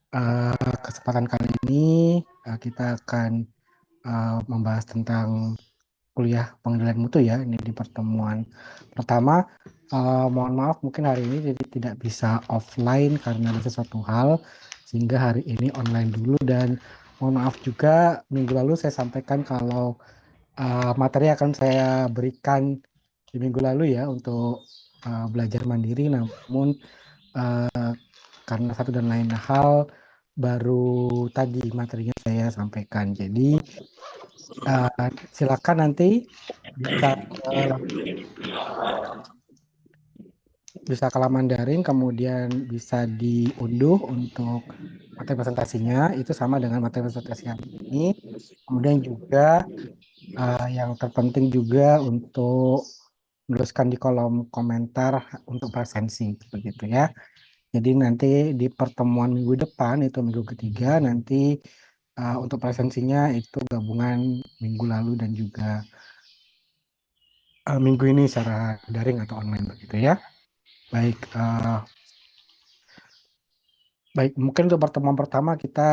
Kesempatan kali ini kita akan membahas tentang kuliah pengendalian mutu ya. Ini di pertemuan pertama. Mohon maaf mungkin hari ini tidak bisa offline karena ada sesuatu hal sehingga hari ini online dulu, dan mohon maaf juga minggu lalu saya sampaikan kalau materi akan saya berikan di minggu lalu ya untuk belajar mandiri, namun karena satu dan lain hal baru tadi materinya saya sampaikan. Jadi silakan nanti bisa bisa ke laman daring, kemudian bisa diunduh untuk materi presentasinya. Itu sama dengan materi presentasi hari ini. Kemudian juga yang terpenting juga untuk menuliskan di kolom komentar untuk presensi, begitu ya. Jadi nanti di pertemuan minggu depan, itu minggu ketiga, nanti untuk presensinya itu gabungan minggu lalu dan juga minggu ini secara daring atau online, begitu ya. Baik, baik, mungkin untuk pertemuan pertama kita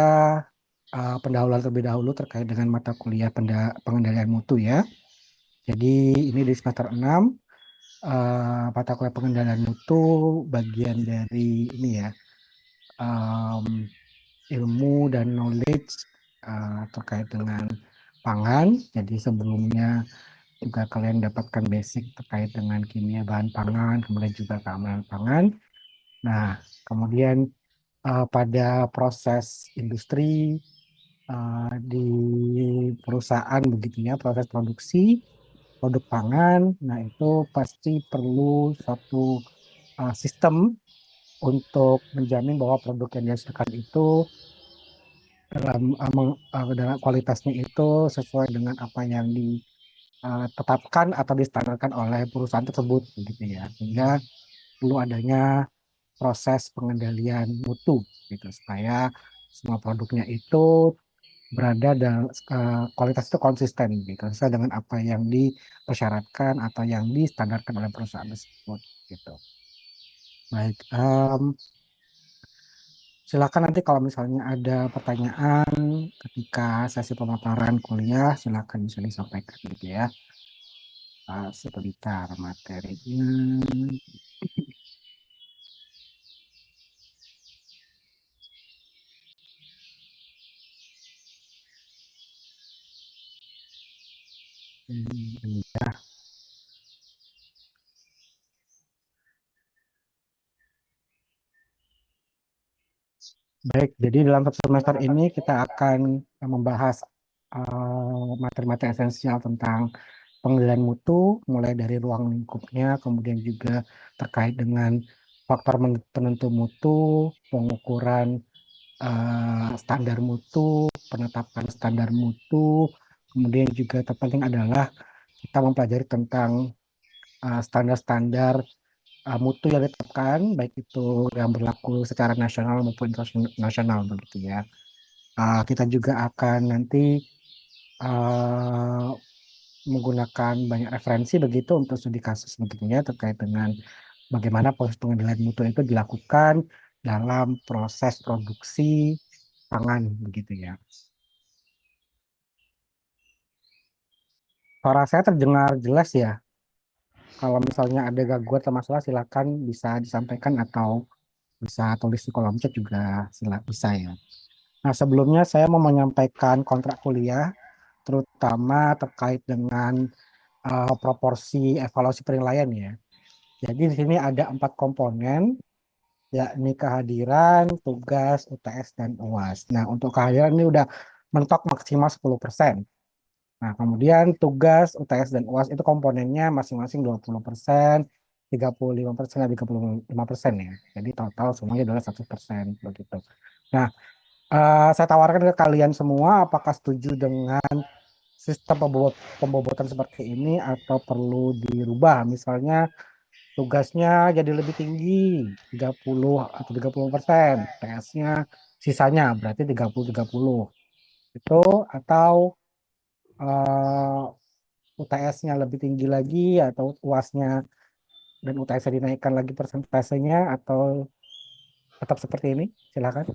pendahuluan terlebih dahulu terkait dengan mata kuliah pengendalian mutu ya. Jadi ini di semester 6, mata kuliah pengendalian mutu bagian dari ini ya, em, ilmu dan knowledge terkait dengan pangan. Jadi sebelumnya juga kalian dapatkan basic terkait dengan kimia bahan pangan, kemudian juga keamanan pangan. Nah, kemudian pada proses industri di perusahaan begitu ya, proses produksi produk pangan, nah itu pasti perlu suatu sistem untuk menjamin bahwa produk yang dihasilkan itu dalam kualitasnya itu sesuai dengan apa yang ditetapkan atau distandarkan oleh perusahaan tersebut gitu ya, sehingga perlu adanya proses pengendalian mutu gitu supaya semua produknya itu berada dalam kualitas itu konsisten gitu sesuai dengan apa yang dipersyaratkan atau yang distandarkan oleh perusahaan tersebut gitu. Baik, silakan nanti kalau misalnya ada pertanyaan ketika sesi pemaparan kuliah, silakan bisa disampaikan gitu ya. Sebentar materinya. Ya. Baik, jadi dalam satu semester ini kita akan membahas materi-materi esensial tentang pengendalian mutu, mulai dari ruang lingkupnya, kemudian juga terkait dengan faktor penentu mutu, pengukuran standar mutu, penetapan standar mutu, kemudian juga terpenting adalah kita mempelajari tentang standar-standar mutu yang ditetapkan, baik itu yang berlaku secara nasional maupun internasional begitu ya. Kita juga akan nanti uh, menggunakan banyak referensi begitu untuk studi kasus begitunya terkait dengan bagaimana proses pengendalian mutu itu dilakukan dalam proses produksi pangan begitu ya. Suara saya terdengar jelas ya. Kalau misalnya ada gangguan atau masalah silakan bisa disampaikan atau bisa tulis di kolom chat juga bisa ya. Nah, sebelumnya saya mau menyampaikan kontrak kuliah terutama terkait dengan proporsi evaluasi penilaian ya. Jadi di sini ada 4 komponen, yakni kehadiran, tugas, UTS, dan UAS. Nah, untuk kehadiran ini udah mentok maksimal 10%. Nah, kemudian tugas, UTS, dan UAS itu komponennya masing-masing 20%, 35%, dan 35% ya. Jadi total semuanya adalah 100% begitu. Nah, saya tawarkan ke kalian semua, apakah setuju dengan sistem pembobotan seperti ini atau perlu dirubah? Misalnya tugasnya jadi lebih tinggi, 30 atau 30%. TS-nya sisanya berarti 30-30. Itu atau UTS-nya lebih tinggi lagi atau UAS-nya dan UTS-nya dinaikkan lagi persentasenya atau tetap seperti ini? Silakan.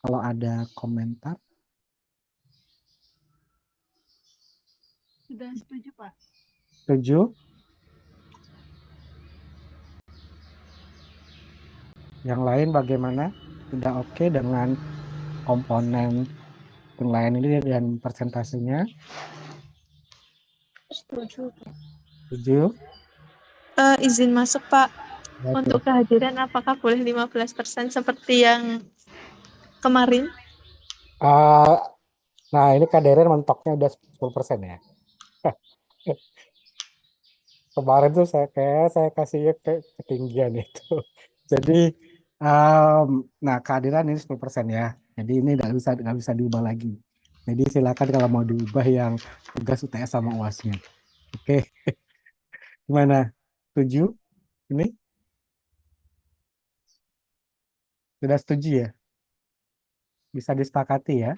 Kalau ada komentar, Sudah setuju, Pak. setuju? Yang lain bagaimana? Sudah oke dengan komponen penilaian ini dan persentasenya? Setuju, Pak. Setuju? Izin masuk, Pak. Oke. Untuk kehadiran apakah boleh 15% seperti yang kemarin? Eh, nah, ini KDR mentoknya udah 10% ya. Kemarin tuh saya kasihnya ke ketinggian itu. Jadi, em, nah kehadiran ini 10% ya. Jadi ini nggak bisa diubah lagi. Jadi silakan kalau mau diubah yang tugas UTS sama UASnya. Oke, gimana? Setuju? Ini sudah setuju ya? Bisa disepakati ya?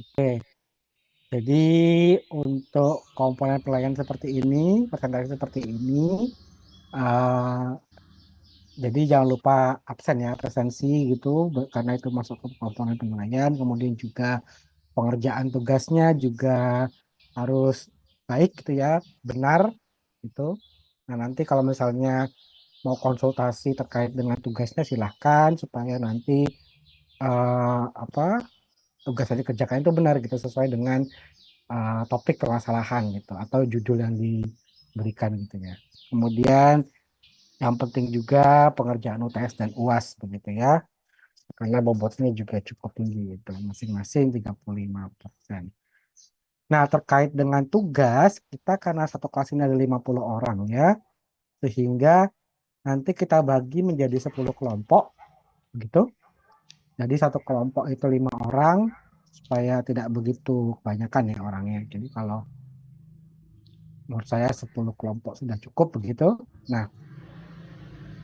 Oke. Jadi untuk komponen pelayan seperti ini, persentase seperti ini, eh, jadi jangan lupa absen ya, presensi gitu, karena itu masuk ke komponen penilaian. Kemudian juga pengerjaan tugasnya juga harus baik gitu ya, benar gitu. Nah nanti kalau misalnya mau konsultasi terkait dengan tugasnya silahkan supaya nanti apa tugas yang dikerjakan itu benar gitu sesuai dengan topik permasalahan gitu atau judul yang diberikan gitu ya. Kemudian yang penting juga pengerjaan UTS dan UAS begitu ya. Karena bobotnya juga cukup tinggi itu masing-masing 35%. Nah, terkait dengan tugas, kita karena satu kelas ini ada 50 orang ya, sehingga nanti kita bagi menjadi 10 kelompok gitu. Jadi satu kelompok itu 5 orang supaya tidak begitu kebanyakan ya orangnya. Jadi kalau menurut saya 10 kelompok sudah cukup begitu. Nah,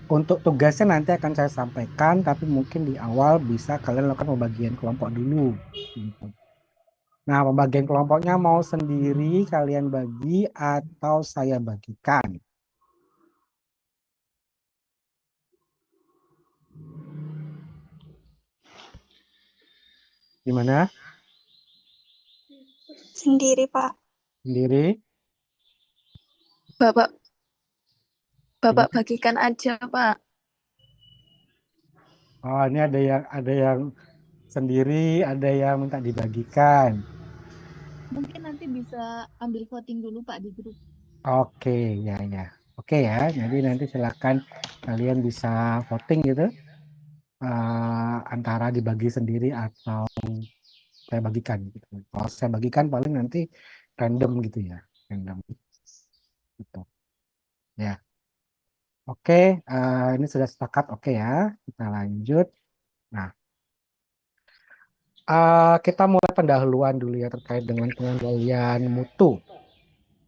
untuk tugasnya nanti akan saya sampaikan, tapi mungkin di awal bisa kalian lakukan pembagian kelompok dulu. Gitu. Nah, pembagian kelompoknya mau sendiri kalian bagi atau saya bagikan. Gimana? Sendiri, Pak. Sendiri? Bapak Bapak Gimana? bagikan aja, Pak. Oh, ini ada yang sendiri, ada yang minta dibagikan. Mungkin nanti bisa ambil voting dulu, Pak, di grup. Oke, ya ya. Oke ya. Jadi nanti silakan kalian bisa voting gitu antara dibagi sendiri atau saya bagikan gitu. Kalau saya bagikan paling nanti random gitu ya, random gitu. Ya, oke. Ini sudah sepakat. Oke ya, kita lanjut. Nah, kita mulai pendahuluan dulu ya terkait dengan pengendalian mutu.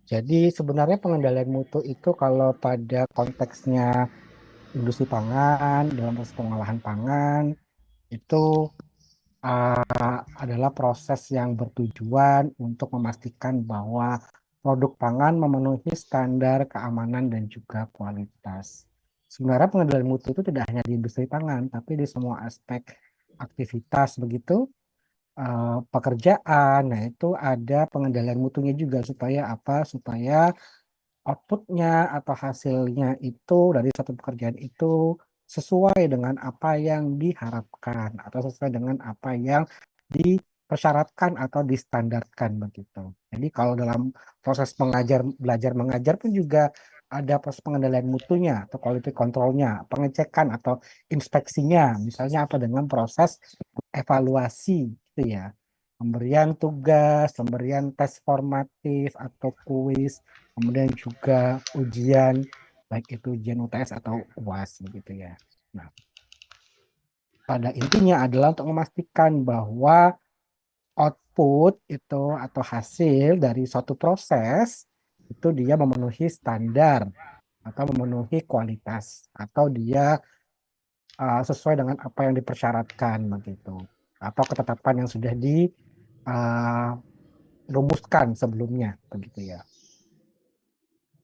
Jadi sebenarnya pengendalian mutu itu kalau pada konteksnya industri pangan, dalam proses pengolahan pangan, itu adalah proses yang bertujuan untuk memastikan bahwa produk pangan memenuhi standar keamanan dan juga kualitas. Sebenarnya pengendalian mutu itu tidak hanya di industri pangan, tapi di semua aspek aktivitas begitu, pekerjaan. Nah, itu ada pengendalian mutunya juga supaya apa? Supaya outputnya atau hasilnya itu dari satu pekerjaan itu sesuai dengan apa yang diharapkan atau sesuai dengan apa yang dipersyaratkan atau distandarkan begitu. Jadi kalau dalam proses belajar mengajar pun juga ada proses pengendalian mutunya atau quality controlnya, pengecekan atau inspeksinya, misalnya apa dengan proses evaluasi gitu ya. Pemberian tugas, pemberian tes formatif atau kuis, kemudian juga ujian, baik itu ujian UTS atau UAS begitu ya. Nah, pada intinya adalah untuk memastikan bahwa output itu atau hasil dari suatu proses itu dia memenuhi standar atau memenuhi kualitas atau dia sesuai dengan apa yang dipersyaratkan begitu atau ketetapan yang sudah dirumuskan sebelumnya begitu ya.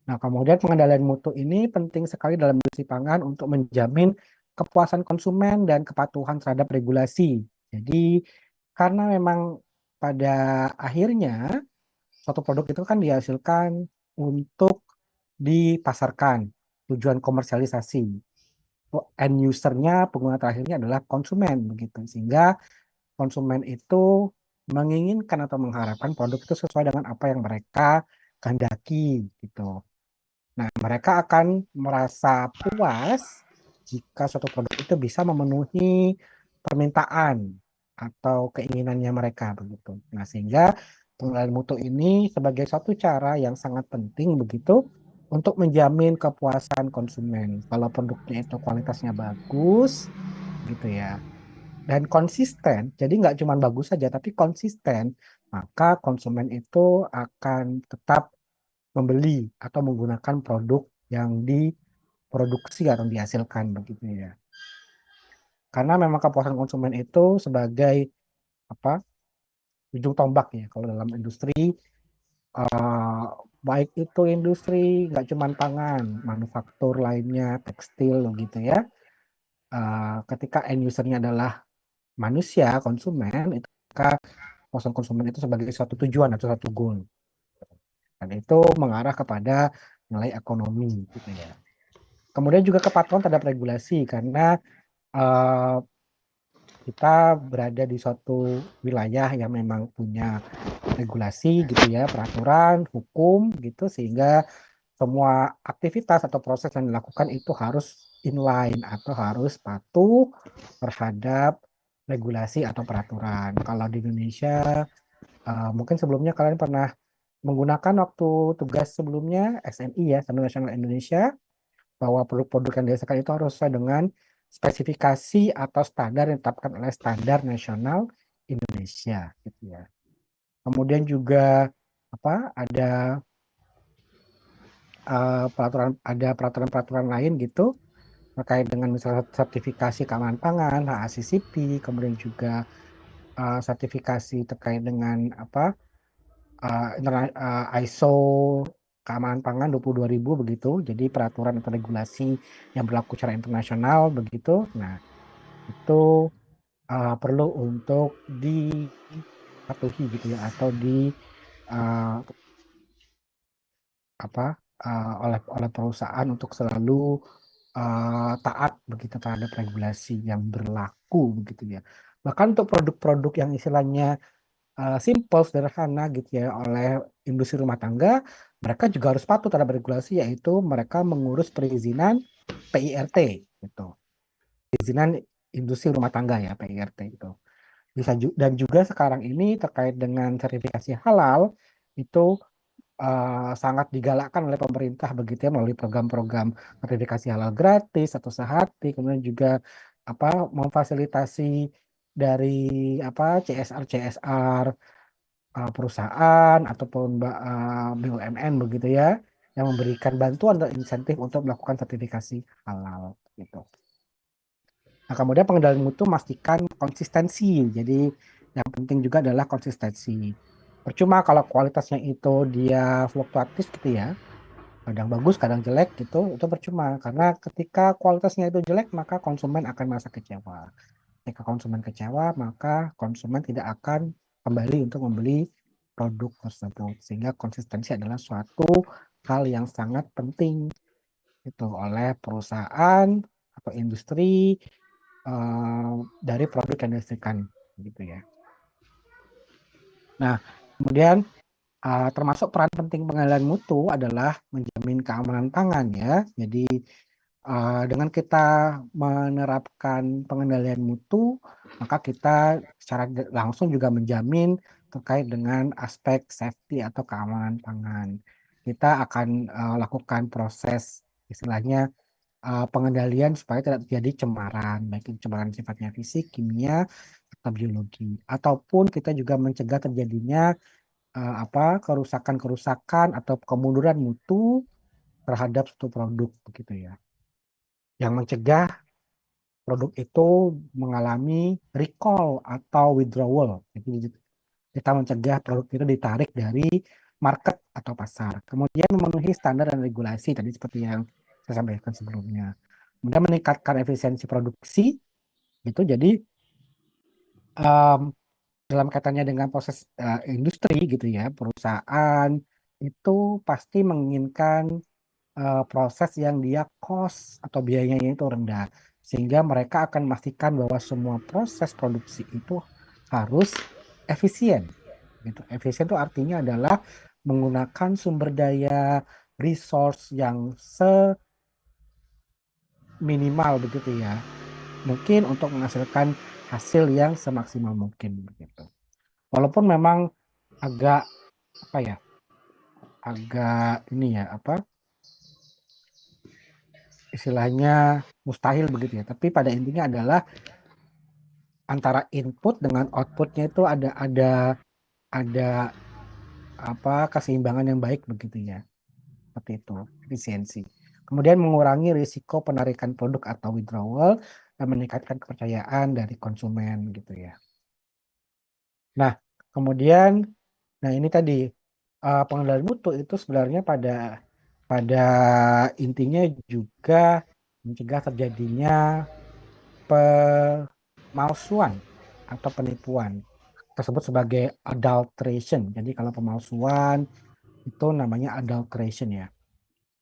Nah, kemudian pengendalian mutu ini penting sekali dalam industri pangan untuk menjamin kepuasan konsumen dan kepatuhan terhadap regulasi. Jadi karena memang pada akhirnya suatu produk itu kan dihasilkan untuk dipasarkan, tujuan komersialisasi. End usernya, pengguna terakhirnya adalah konsumen begitu. Sehingga konsumen itu menginginkan atau mengharapkan produk itu sesuai dengan apa yang mereka kehendaki gitu. Nah, mereka akan merasa puas jika suatu produk itu bisa memenuhi permintaan atau keinginannya mereka begitu. Nah, sehingga pengenalan mutu ini sebagai suatu cara yang sangat penting begitu untuk menjamin kepuasan konsumen. Kalau produknya itu kualitasnya bagus, gitu ya, dan konsisten, jadi nggak cuma bagus saja, tapi konsisten, maka konsumen itu akan tetap membeli atau menggunakan produk yang diproduksi atau dihasilkan begitu ya. Karena memang kepuasan konsumen itu sebagai apa ujung tombak ya kalau dalam industri, eh, baik itu industri nggak cuma pangan, manufaktur lainnya, tekstil gitu ya. Ketika end usernya adalah manusia, konsumen, itu maka kepuasan konsumen itu sebagai suatu tujuan atau suatu goal. Dan itu mengarah kepada nilai ekonomi gitu ya. Kemudian juga kepatuhan terhadap regulasi karena eh, kita berada di suatu wilayah yang memang punya regulasi gitu ya, peraturan, hukum gitu sehingga semua aktivitas atau proses yang dilakukan itu harus inline atau harus patuh terhadap regulasi atau peraturan. Kalau di Indonesia, mungkin sebelumnya kalian pernah menggunakan waktu tugas sebelumnya SNI ya, Standar Nasional Indonesia, bahwa produk-produk yang dihasilkan itu harus sesuai dengan spesifikasi atau standar yang ditetapkan oleh Standar Nasional Indonesia, gitu ya. Kemudian juga ada peraturan-peraturan lain gitu terkait dengan misalnya sertifikasi keamanan pangan, HACCP, kemudian juga sertifikasi terkait dengan ISO keamanan pangan 22.000 begitu. Jadi peraturan atau regulasi yang berlaku secara internasional begitu. Nah, itu perlu untuk dipatuhi gitu ya atau di uh, apa oleh perusahaan untuk selalu taat begitu terhadap regulasi yang berlaku begitu ya. Bahkan untuk produk-produk yang istilahnya simple, sederhana gitu ya oleh industri rumah tangga, mereka juga harus patuh terhadap regulasi yaitu mereka mengurus perizinan PIRT gitu. Perizinan industri rumah tangga ya PIRT itu. Dan juga sekarang ini terkait dengan sertifikasi halal itu sangat digalakkan oleh pemerintah begitu ya melalui program-program sertifikasi halal gratis atau sehati, kemudian juga apa memfasilitasi dari CSR CSR perusahaan ataupun BUMN begitu ya yang memberikan bantuan dan insentif untuk melakukan sertifikasi halal gitu. Nah, kemudian pengendalian mutu memastikan konsistensi. Jadi yang penting juga adalah konsistensi. Percuma kalau kualitasnya itu dia fluktuatif gitu ya, kadang bagus, kadang jelek gitu, itu percuma. Karena ketika kualitasnya itu jelek, maka konsumen akan merasa kecewa. Ketika konsumen kecewa, maka konsumen tidak akan kembali untuk membeli produk tersebut. Sehingga konsistensi adalah suatu hal yang sangat penting itu oleh perusahaan atau industri dari produk yang dihasilkan gitu ya. Nah, kemudian termasuk peran penting pengendalian mutu adalah menjamin keamanan pangan ya. Jadi dengan kita menerapkan pengendalian mutu, maka kita secara langsung juga menjamin terkait dengan aspek safety atau keamanan pangan. Kita akan lakukan proses istilahnya pengendalian supaya tidak terjadi cemaran, baik itu cemaran sifatnya fisik, kimia, atau biologi. Ataupun kita juga mencegah terjadinya kerusakan-kerusakan atau kemunduran mutu terhadap suatu produk begitu ya. Yang mencegah produk itu mengalami recall atau withdrawal. Jadi kita mencegah produk itu ditarik dari market atau pasar. Kemudian memenuhi standar dan regulasi tadi seperti yang saya sampaikan sebelumnya. kemudian meningkatkan efisiensi produksi itu. Jadi em, dalam kaitannya dengan proses industri gitu ya, perusahaan itu pasti menginginkan proses yang dia cost atau biayanya itu rendah, sehingga mereka akan memastikan bahwa semua proses produksi itu harus efisien gitu. Efisien itu artinya adalah menggunakan sumber daya resource yang seminimal begitu ya, mungkin untuk menghasilkan hasil yang semaksimal mungkin begitu. Walaupun memang agak apa ya, agak ini ya apa istilahnya mustahil begitu ya. Tapi pada intinya adalah antara input dengan outputnya itu ada apa keseimbangan yang baik begitu ya. Seperti itu, efisiensi. Kemudian mengurangi risiko penarikan produk atau withdrawal dan meningkatkan kepercayaan dari konsumen gitu ya. Nah, kemudian nah ini tadi pengendalian mutu itu sebenarnya pada pada intinya juga mencegah terjadinya pemalsuan atau penipuan tersebut sebagai adulteration. Jadi kalau pemalsuan itu namanya adulteration ya.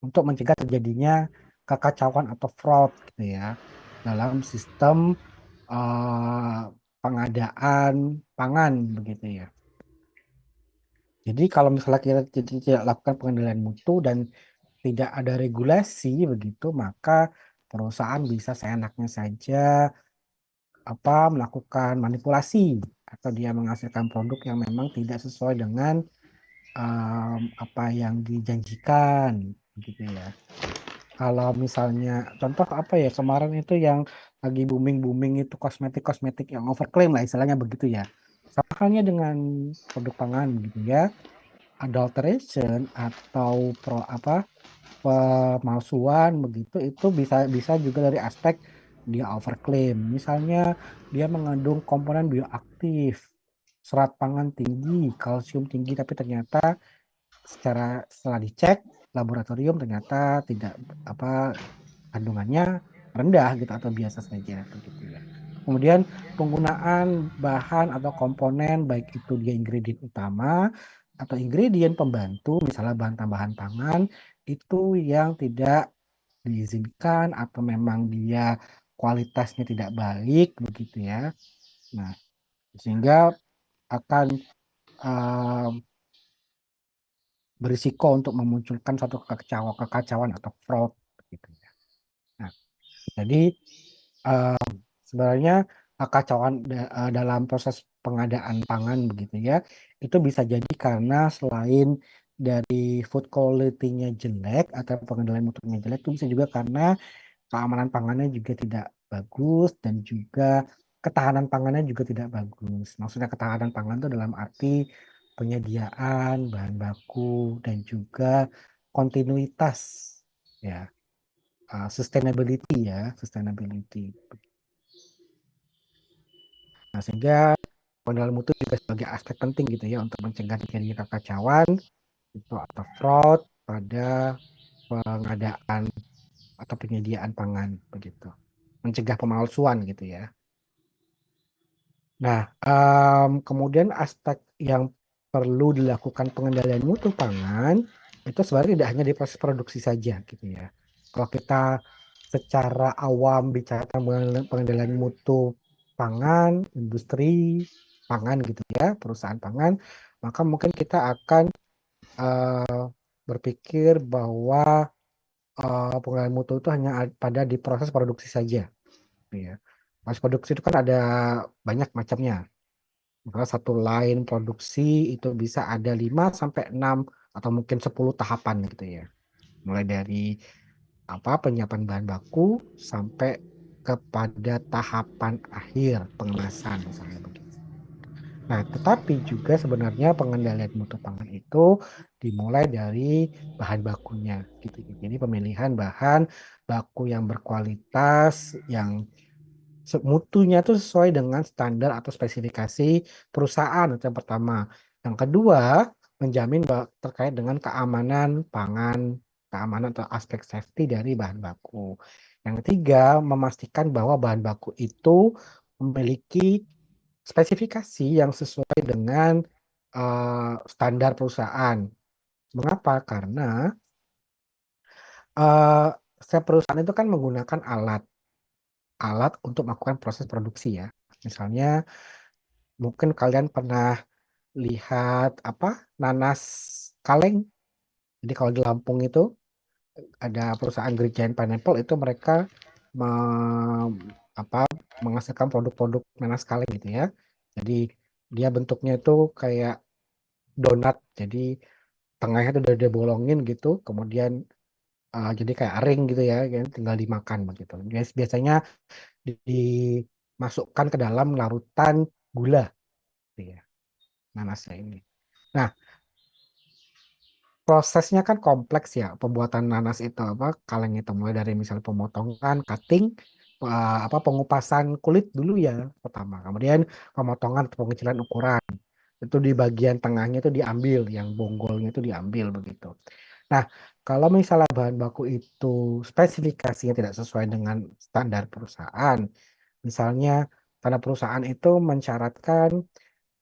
Untuk mencegah terjadinya kekacauan atau fraud gitu ya dalam sistem eh, pengadaan pangan begitu ya. Jadi kalau misalnya kita tidak lakukan pengendalian mutu dan tidak ada regulasi begitu, maka perusahaan bisa seenaknya saja melakukan manipulasi atau dia menghasilkan produk yang memang tidak sesuai dengan apa yang dijanjikan gitu ya. Kalau misalnya contoh apa ya kemarin itu yang lagi booming itu kosmetik yang overclaim lah istilahnya begitu ya. Sama halnya dengan produk pangan gitu ya. Adulteration atau pemalsuan begitu itu bisa bisa juga dari aspek dia overclaim. Misalnya dia mengandung komponen bioaktif, serat pangan tinggi, kalsium tinggi, tapi ternyata setelah dicek laboratorium ternyata tidak apa kandungannya rendah gitu atau biasa saja begitu ya. Kemudian penggunaan bahan atau komponen baik itu dia ingredient utama atau ingredient pembantu misalnya bahan tambahan pangan itu yang tidak diizinkan atau memang dia kualitasnya tidak baik begitu ya. Nah, sehingga akan eh, berisiko untuk memunculkan suatu kekacauan atau fraud begitu ya. Nah, jadi sebenarnya kekacauan dalam proses pengadaan pangan begitu ya, itu bisa jadi karena selain dari food quality-nya jelek atau pengendalian mutunya jelek, itu bisa juga karena keamanan pangannya juga tidak bagus dan juga ketahanan pangannya juga tidak bagus. Maksudnya ketahanan pangan itu dalam arti penyediaan bahan baku dan juga kontinuitas ya, sustainability ya, sustainability. Nah, sehingga pengendalian mutu juga sebagai aspek penting gitu ya untuk mencegah terjadinya kekacauan itu atau fraud pada pengadaan atau penyediaan pangan begitu. Mencegah pemalsuan gitu ya. Nah, kemudian aspek yang perlu dilakukan pengendalian mutu pangan itu sebenarnya tidak hanya di proses produksi saja gitu ya. Kalau kita secara awam bicara tentang pengendalian mutu pangan, industri pangan gitu ya, perusahaan pangan, maka mungkin kita akan eh, berpikir bahwa pengendalian mutu itu hanya pada di proses produksi saja, gitu ya. Proses produksi itu kan ada banyak macamnya. Maka satu line produksi itu bisa ada 5 sampai 6 atau mungkin 10 tahapan gitu ya. Mulai dari penyiapan bahan baku sampai kepada tahapan akhir pengemasan misalnya begitu. Nah, tetapi juga sebenarnya pengendalian mutu pangan itu dimulai dari bahan bakunya gitu. Jadi pemilihan bahan baku yang berkualitas yang mutunya itu sesuai dengan standar atau spesifikasi perusahaan itu yang pertama. Yang kedua, menjamin terkait dengan keamanan pangan, keamanan atau aspek safety dari bahan baku. Yang ketiga, memastikan bahwa bahan baku itu memiliki spesifikasi yang sesuai dengan standar perusahaan. Mengapa? Karena eh, setiap perusahaan itu kan menggunakan alat untuk melakukan proses produksi ya. Misalnya, mungkin kalian pernah lihat apa nanas kaleng. Jadi kalau di Lampung itu ada perusahaan Great Giant Pineapple itu mereka apa menghasilkan produk-produk nanas kaleng gitu ya. Jadi dia bentuknya itu kayak donat. Jadi tengahnya itu udah dibolongin gitu, kemudian jadi kayak ring gitu ya, yang tinggal dimakan begitu. Biasanya dimasukkan ke dalam larutan gula gitu ya, nanasnya ini. Nah, prosesnya kan kompleks ya, pembuatan nanas itu apa kaleng itu mulai dari misalnya pemotongan, cutting, apa pengupasan kulit dulu ya pertama, kemudian pemotongan atau pengecilan ukuran itu di bagian tengahnya itu diambil, yang bonggolnya itu diambil begitu. Nah, kalau misalnya bahan baku itu spesifikasinya tidak sesuai dengan standar perusahaan, misalnya standar perusahaan itu mensyaratkan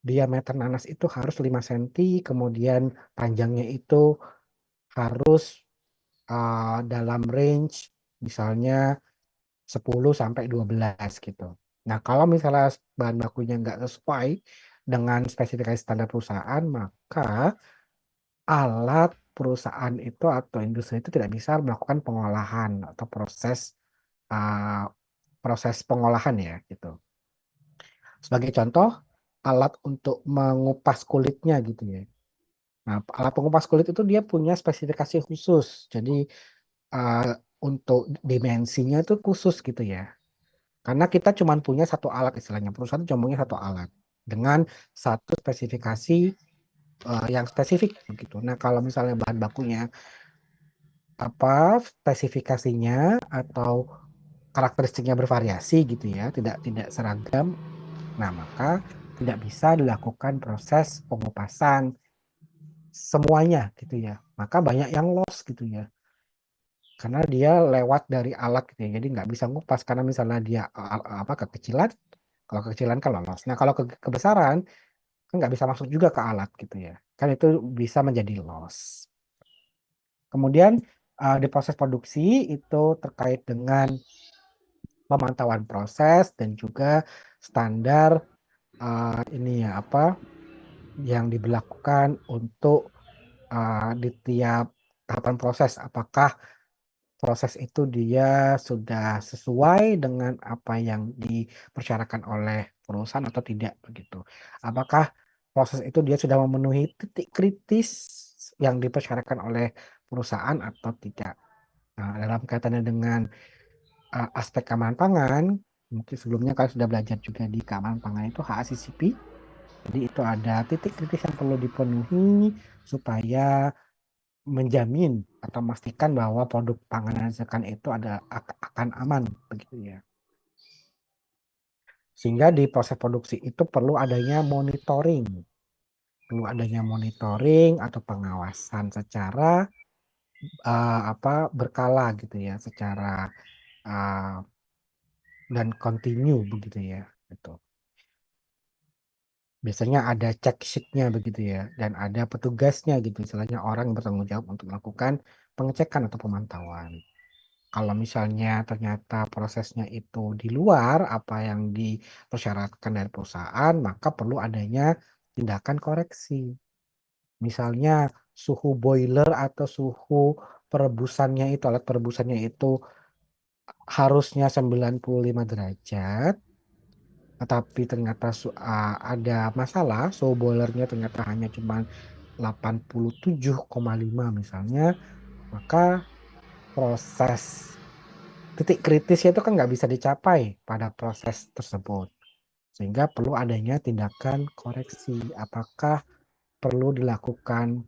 diameter nanas itu harus 5 cm, kemudian panjangnya itu harus dalam range misalnya 10 sampai 12 gitu. Nah, kalau misalnya bahan bakunya nggak sesuai dengan spesifikasi standar perusahaan, maka alat perusahaan itu atau industri itu tidak bisa melakukan pengolahan atau uh, proses pengolahan ya gitu. Sebagai contoh, alat untuk mengupas kulitnya gitu ya. Nah, alat pengupas kulit itu dia punya spesifikasi khusus. Jadi uh, untuk dimensinya itu khusus gitu ya. Karena kita cuma punya satu alat istilahnya, perusahaan cuma punya satu alat dengan satu spesifikasi yang spesifik begitu. Nah, kalau misalnya bahan bakunya apa spesifikasinya atau karakteristiknya bervariasi gitu ya, tidak seragam, nah maka tidak bisa dilakukan proses pengupasan semuanya gitu ya. Maka banyak yang loss gitu ya. Karena dia lewat dari alat gitu ya. Jadi nggak bisa ngupas karena misalnya dia apa kekecilan, kalau kekecilan kan lolos. Nah kalau kebesaran kan nggak bisa masuk juga ke alat gitu ya. Kan itu bisa menjadi loss. Kemudian di proses produksi itu terkait dengan pemantauan proses dan juga standar ini ya apa yang diberlakukan untuk di tiap tahapan proses. Apakah proses itu dia sudah sesuai dengan apa yang dipersyaratkan oleh perusahaan atau tidak begitu. Apakah proses itu dia sudah memenuhi titik kritis yang dipersyaratkan oleh perusahaan atau tidak. Nah, dalam kaitannya dengan aspek keamanan pangan, mungkin sebelumnya kalian sudah belajar juga di keamanan pangan itu HACCP. Jadi itu ada titik kritis yang perlu dipenuhi supaya menjamin atau memastikan bahwa produk pangan yang dihasilkan itu akan aman begitu ya. Sehingga di proses produksi itu perlu adanya monitoring atau pengawasan secara apa berkala gitu ya, secara uh, dan continue begitu ya. Gitu. Biasanya ada check sheet-nya begitu ya, dan ada petugasnya gitu, istilahnya orang yang bertanggung jawab untuk melakukan pengecekan atau pemantauan. Kalau misalnya ternyata prosesnya itu di luar apa yang dipersyaratkan dari perusahaan, maka perlu adanya tindakan koreksi. Misalnya suhu boiler atau suhu perebusannya itu, alat perebusannya itu harusnya 95 derajat, tetapi ternyata ada masalah, suhu boilernya ternyata hanya cuma 87,5 misalnya, maka proses titik kritisnya itu kan nggak bisa dicapai pada proses tersebut. Sehingga perlu adanya tindakan koreksi. Apakah perlu dilakukan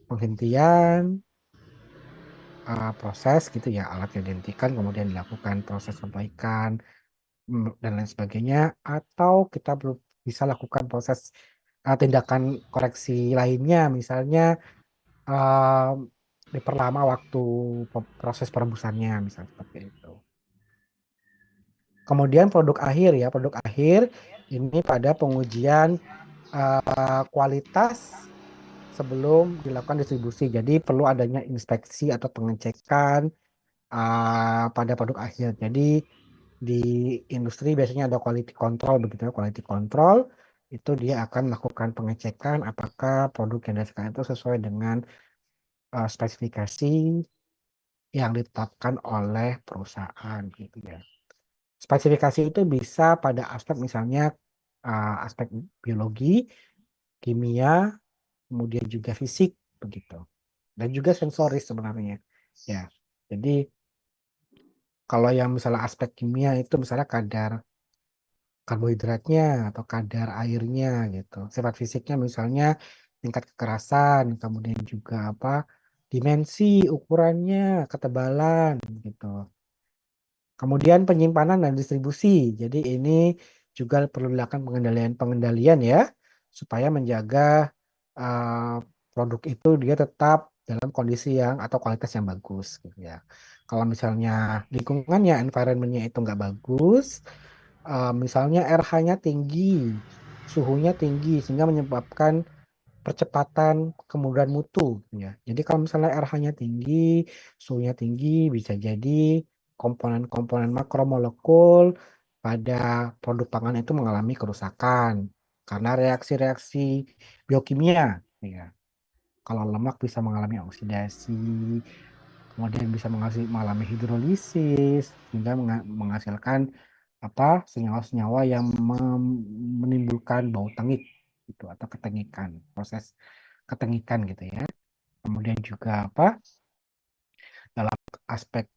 penghentian proses gitu ya, alat yang dihentikan, kemudian dilakukan proses perbaikan dan lain sebagainya, atau kita perlu bisa lakukan proses tindakan koreksi lainnya, misalnya uh, diperlama waktu proses perebusannya, misalnya seperti itu. Kemudian produk akhir ya, produk akhir ini pada pengujian kualitas sebelum dilakukan distribusi. Jadi perlu adanya inspeksi atau pengecekan pada produk akhir. Jadi di industri biasanya ada quality control begitu ya, quality control itu dia akan melakukan pengecekan apakah produk yang dihasilkan itu sesuai dengan spesifikasi yang ditetapkan oleh perusahaan gitu ya. Spesifikasi itu bisa pada aspek misalnya aspek biologi, kimia, kemudian juga fisik begitu. Dan juga sensoris sebenarnya. Ya. Jadi kalau yang misalnya aspek kimia itu misalnya kadar karbohidratnya atau kadar airnya gitu. Sifat fisiknya misalnya tingkat kekerasan, kemudian juga apa? Dimensi, ukurannya, ketebalan gitu. Kemudian penyimpanan dan distribusi. Jadi ini juga perlu dilakukan pengendalian ya supaya menjaga uh, produk itu dia tetap dalam kondisi yang atau kualitas yang bagus gitu ya. Kalau misalnya lingkungannya, environmentnya itu nggak bagus, misalnya RH-nya tinggi, suhunya tinggi sehingga menyebabkan percepatan kemudahan mutu ya. Jadi kalau misalnya RH-nya tinggi, suhunya tinggi, bisa jadi komponen-komponen makromolekul pada produk pangan itu mengalami kerusakan karena reaksi-reaksi biokimia ya. Kalau lemak bisa mengalami oksidasi, kemudian bisa mengalami hidrolisis sehingga menghasilkan apa senyawa-senyawa yang menimbulkan bau tengik gitu atau ketengikan, proses ketengikan gitu ya. Kemudian juga apa dalam aspek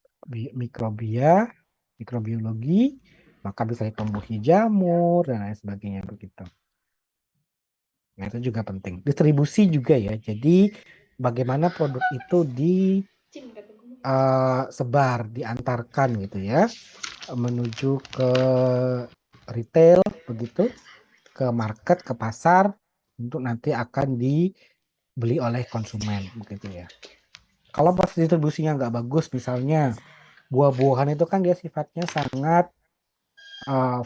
mikrobiologi maka bisa ditumbuhi jamur dan lain sebagainya begitu. Nah, itu juga penting. Distribusi juga ya. Jadi bagaimana produk itu disebar, diantarkan gitu ya menuju ke retail begitu, ke market, ke pasar untuk nanti akan dibeli oleh konsumen begitu ya. Kalau pas distribusinya nggak bagus, misalnya buah-buahan itu kan dia sifatnya sangat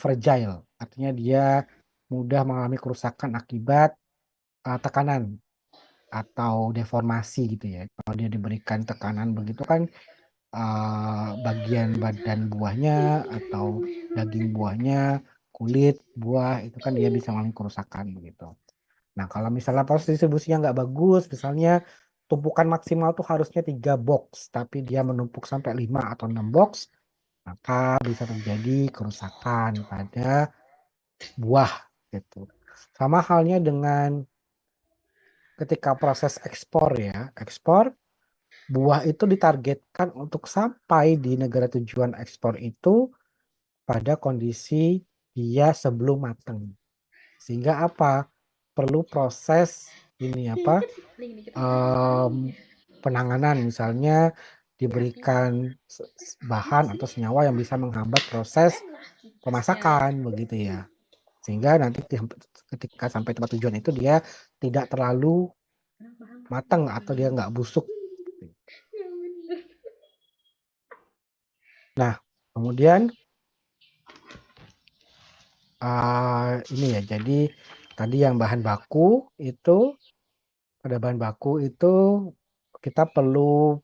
fragile, artinya dia mudah mengalami kerusakan akibat tekanan atau deformasi gitu ya. Kalau dia diberikan tekanan begitu kan bagian badan buahnya atau daging buahnya, kulit buah itu kan dia bisa mengalami kerusakan begitu. Nah, kalau misalnya proses distribusinya nggak bagus, misalnya tumpukan maksimal tuh harusnya 3 box, tapi dia menumpuk sampai 5 atau 6 box, maka bisa terjadi kerusakan pada buah gitu. Sama halnya dengan ketika proses ekspor ya, ekspor buah itu ditargetkan untuk sampai di negara tujuan ekspor itu pada kondisi dia sebelum matang. Sehingga apa? Perlu proses ini apa? em, Penanganan misalnya diberikan bahan atau senyawa yang bisa menghambat proses pemasakan begitu ya. Sehingga nanti ketika sampai tempat tujuan itu dia tidak terlalu matang atau dia nggak busuk. Nah, kemudian ini ya, jadi tadi yang bahan baku itu, pada bahan baku itu kita perlu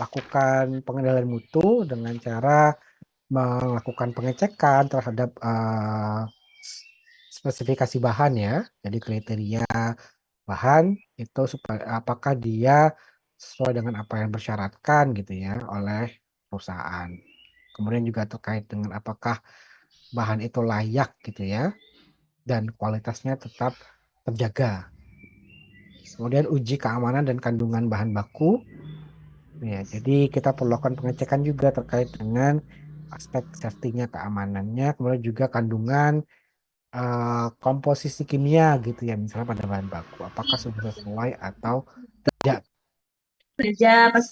lakukan pengendalian mutu dengan cara melakukan pengecekan terhadap spesifikasi bahan ya. Jadi kriteria bahan itu supaya apakah dia sesuai dengan apa yang bersyaratkan gitu ya oleh perusahaan. Kemudian juga terkait dengan apakah bahan itu layak gitu ya dan kualitasnya tetap terjaga. Kemudian uji keamanan dan kandungan bahan baku. Ya, jadi kita perlu lakukan pengecekan juga terkait dengan aspek safety-nya, keamanannya, kemudian juga kandungan komposisi kimia gitu ya, misalnya pada bahan baku, apakah sudah sesuai atau tidak. Kerja pas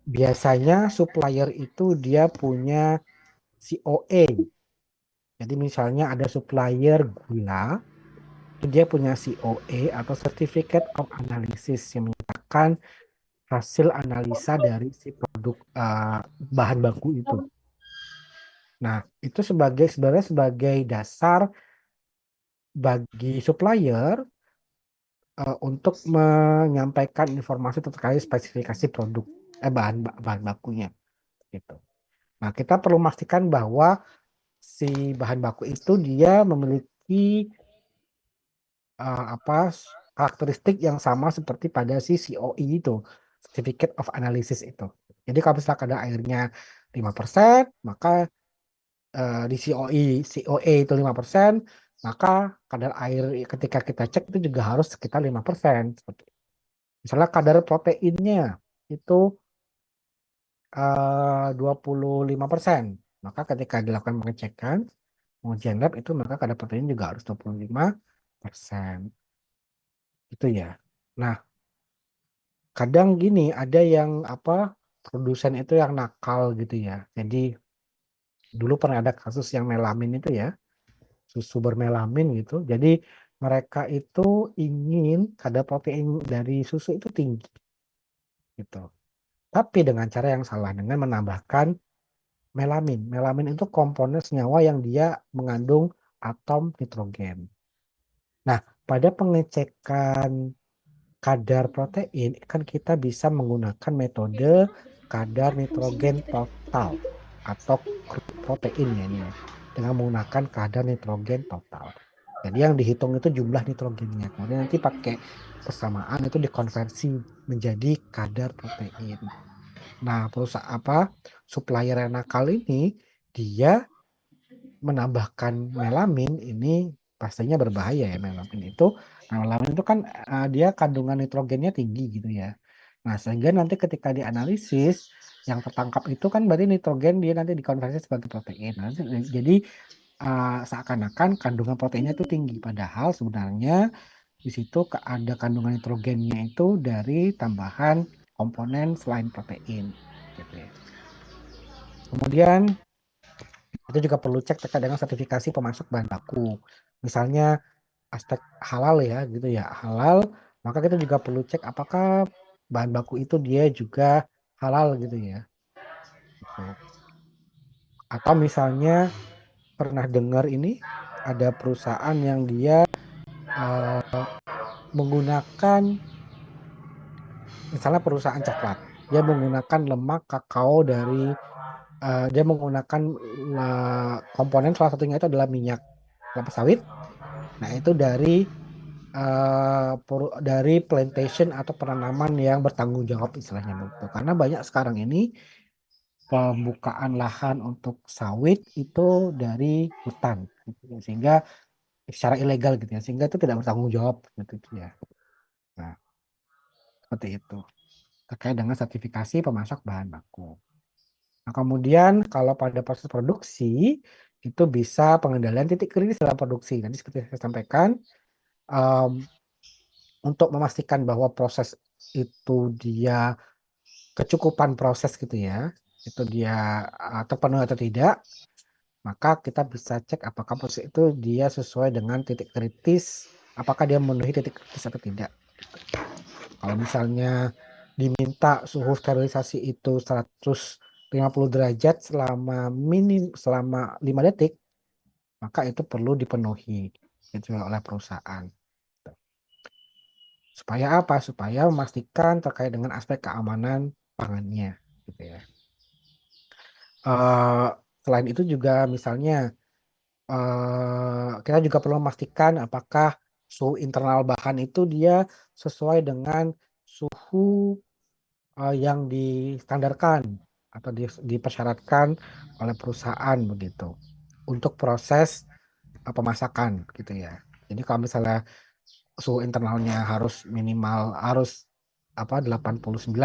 Biasanya supplier itu dia punya COA. Jadi misalnya ada supplier gula, itu dia punya COA atau Certificate of Analysis yang menyatakan hasil analisa dari si produk bahan baku itu. Nah, itu sebenarnya sebagai dasar bagi supplier untuk menyampaikan informasi terkait spesifikasi produk bahan bakunya gitu. Nah, kita perlu memastikan bahwa si bahan baku itu dia memiliki apa karakteristik yang sama seperti pada si COE itu, Certificate of Analysis itu. Jadi kalau misalkan ada airnya 5%, maka di COE itu 5%, maka kadar air ketika kita cek itu juga harus sekitar 5%. Misalnya kadar proteinnya itu 25%, maka ketika dilakukan pengecekan, pengujian lab itu maka kadar protein juga harus 25%. Itu ya. Nah, kadang gini, ada yang apa produsen itu yang nakal gitu ya. Jadi dulu pernah ada kasus yang melamin itu ya, susu bermelamin gitu. Jadi mereka itu ingin kadar protein dari susu itu tinggi gitu. Tapi dengan cara yang salah, dengan menambahkan melamin. Melamin itu komponen senyawa yang dia mengandung atom nitrogen. Nah, pada pengecekan kadar protein kan kita bisa menggunakan metode kadar nitrogen total atau crude protein ya ini ya, dengan menggunakan kadar nitrogen total. Jadi yang dihitung itu jumlah nitrogennya. Kemudian nanti pakai persamaan itu dikonversi menjadi kadar protein. Nah, perusahaan supplier yang nakal ini dia menambahkan melamin ini pastinya berbahaya ya melamin itu. Nah, melamin itu kan dia kandungan nitrogennya tinggi gitu ya. Nah, sehingga nanti ketika dianalisis yang tertangkap itu kan berarti nitrogen dia nanti dikonversi sebagai protein. Nah, jadi seakan-akan kandungan proteinnya itu tinggi padahal sebenarnya di situ ada kandungan nitrogennya itu dari tambahan komponen selain protein gitu ya. Kemudian itu juga perlu cek terkait dengan sertifikasi pemasok bahan baku. Misalnya aspek halal ya gitu ya, halal, maka kita juga perlu cek apakah bahan baku itu dia juga halal gitu ya. Gitu. Atau misalnya pernah dengar ini ada perusahaan yang dia menggunakan misalnya perusahaan coklat, dia menggunakan lemak kakao dari dia menggunakan komponen salah satunya itu adalah minyak kelapa sawit. Nah, itu dari plantation atau penanaman yang bertanggung jawab istilahnya begitu. Karena banyak sekarang ini pembukaan lahan untuk sawit itu dari hutan, gitu ya. Sehingga secara ilegal gitu ya, sehingga itu tidak bertanggung jawab gitu ya. Nah, seperti itu terkait dengan sertifikasi pemasok bahan baku. Nah, kemudian kalau pada proses produksi itu bisa pengendalian titik kritis dalam produksi. Nanti seperti saya sampaikan, em, untuk memastikan bahwa proses itu dia kecukupan proses gitu ya, itu dia terpenuhi atau tidak, maka kita bisa cek apakah proses itu dia sesuai dengan titik kritis, apakah dia memenuhi titik kritis atau tidak. Gitu. Kalau misalnya diminta suhu sterilisasi itu 150 derajat selama 5 detik, maka itu perlu dipenuhi gitu oleh perusahaan. Supaya apa? Supaya memastikan terkait dengan aspek keamanan pangannya, gitu ya. Eh, Selain itu juga misalnya kita juga perlu memastikan apakah suhu internal bahan itu dia sesuai dengan suhu yang distandarkan atau dipersyaratkan oleh perusahaan begitu untuk proses pemasakan gitu ya. Jadi kalau misalnya suhu internalnya harus 89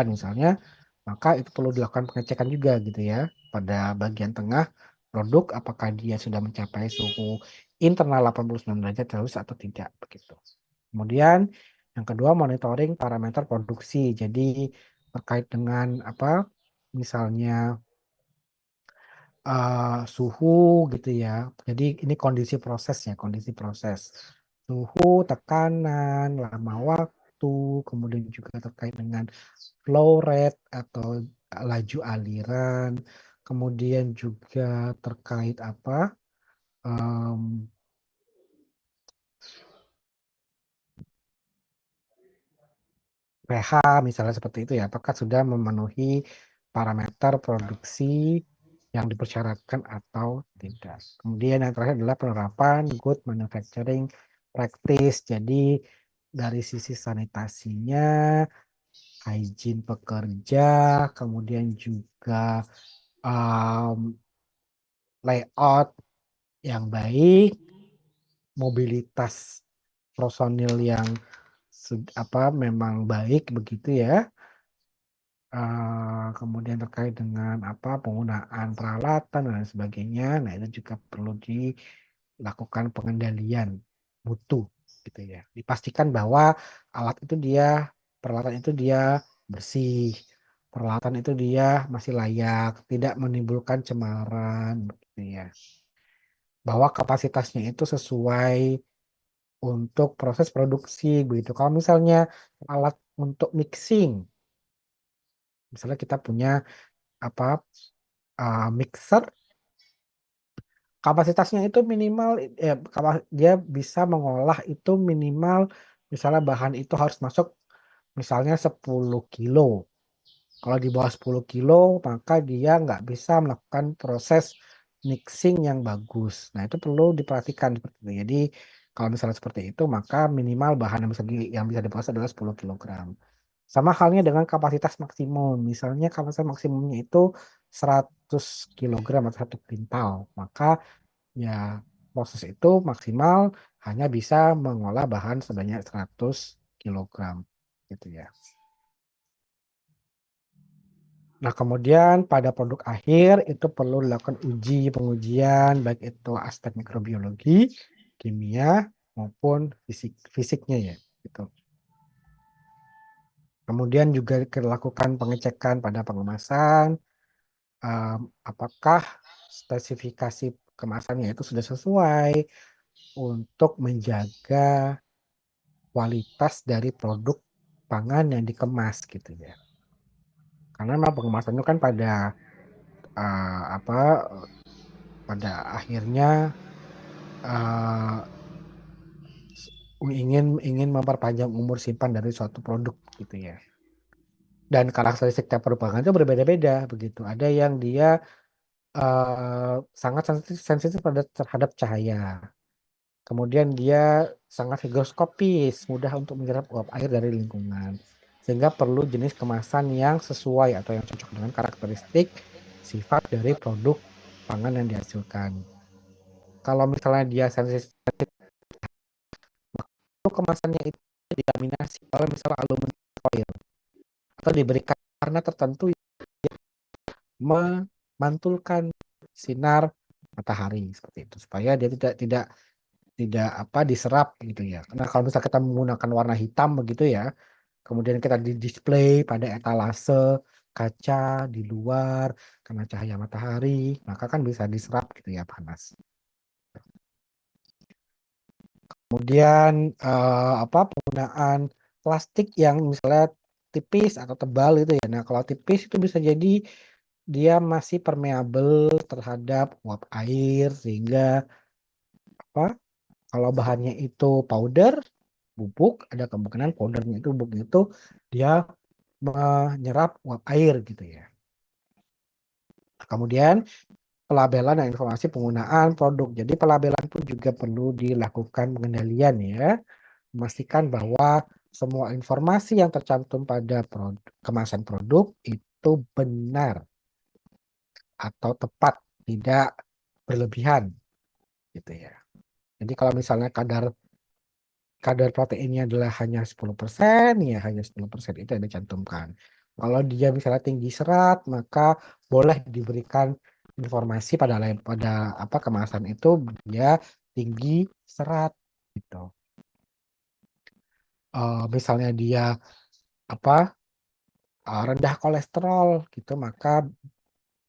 misalnya, maka itu perlu dilakukan pengecekan juga gitu ya pada bagian tengah produk apakah dia sudah mencapai suhu internal 89 derajat Celcius atau tidak begitu. Kemudian yang kedua monitoring parameter produksi. Jadi terkait dengan misalnya suhu gitu ya. Jadi ini kondisi proses. Suhu, tekanan, lama waktu, kemudian juga terkait dengan flow rate atau laju aliran, kemudian juga terkait apa? em, pH misalnya seperti itu ya, apakah sudah memenuhi parameter produksi yang dipersyaratkan atau tidak. Kemudian yang terakhir adalah penerapan good manufacturing practice. Jadi dari sisi sanitasinya, hygiene pekerja, kemudian juga um, layout yang baik, mobilitas personil yang memang baik begitu ya. Kemudian terkait dengan apa penggunaan peralatan dan sebagainya, nah itu juga perlu dilakukan pengendalian mutu gitu ya. Dipastikan bahwa alat itu dia, peralatan itu dia bersih, peralatan itu dia masih layak, tidak menimbulkan cemaran gitu ya. Bahwa kapasitasnya itu sesuai untuk proses produksi begitu. Kalau misalnya alat untuk mixing, misalnya kita punya apa mixer, kapasitasnya itu minimal dia bisa mengolah itu minimal, misalnya bahan itu harus masuk misalnya 10 kilo. Kalau di bawah 10 kilo maka dia nggak bisa melakukan proses mixing yang bagus. Nah itu perlu diperhatikan seperti itu. Jadi kalau misalnya seperti itu maka minimal bahan yang bisa diproses adalah 10 kilogram. Sama halnya dengan kapasitas maksimum. Misalnya kapasitas maksimumnya itu 100 kilogram atau 1 kuintal. Maka ya proses itu maksimal hanya bisa mengolah bahan sebanyak 100 kilogram gitu ya. Nah, kemudian pada produk akhir itu perlu dilakukan pengujian baik itu aspek mikrobiologi, kimia maupun fisiknya ya gitu. Kemudian juga dilakukan pengecekan pada pengemasan, apakah spesifikasi kemasannya itu sudah sesuai untuk menjaga kualitas dari produk pangan yang dikemas gitu ya. Karena memang pengemasan itu kan apa pada akhirnya uh, ingin ingin memperpanjang umur simpan dari suatu produk gitu ya. Dan karakteristik tiap produk pangan itu berbeda-beda begitu. Ada yang dia sangat sensitif terhadap cahaya. Kemudian dia sangat higroskopis, mudah untuk menyerap uap air dari lingkungan. Sehingga perlu jenis kemasan yang sesuai atau yang cocok dengan karakteristik sifat dari produk pangan yang dihasilkan. Kalau misalnya dia sensitif, kemasannya itu dilaminasi oleh misalnya aluminium foil atau diberikan warna tertentu yang memantulkan sinar matahari seperti itu supaya dia tidak tidak tidak apa diserap gitu ya. Karena kalau misalnya kita menggunakan warna hitam begitu ya, kemudian kita di display pada etalase kaca di luar karena cahaya matahari, maka kan bisa diserap gitu ya panas. Kemudian penggunaan plastik yang misalnya tipis atau tebal itu ya. Nah, kalau tipis itu bisa jadi dia masih permeabel terhadap uap air sehingga apa kalau bahannya itu powder bubuk ada kemungkinan powdernya itu bubuknya itu dia menyerap uap air gitu ya. Kemudian pelabelan dan informasi penggunaan produk. Jadi pelabelan pun juga perlu dilakukan pengendalian ya. Memastikan bahwa semua informasi yang tercantum pada kemasan produk itu benar atau tepat, tidak berlebihan gitu ya. Jadi kalau misalnya kadar kadar proteinnya adalah hanya 10%, ya hanya 10% itu yang dicantumkan. Kalau dia misalnya tinggi serat, maka boleh diberikan informasi pada apa kemasan itu dia tinggi serat gitu. Misalnya dia apa rendah kolesterol gitu, maka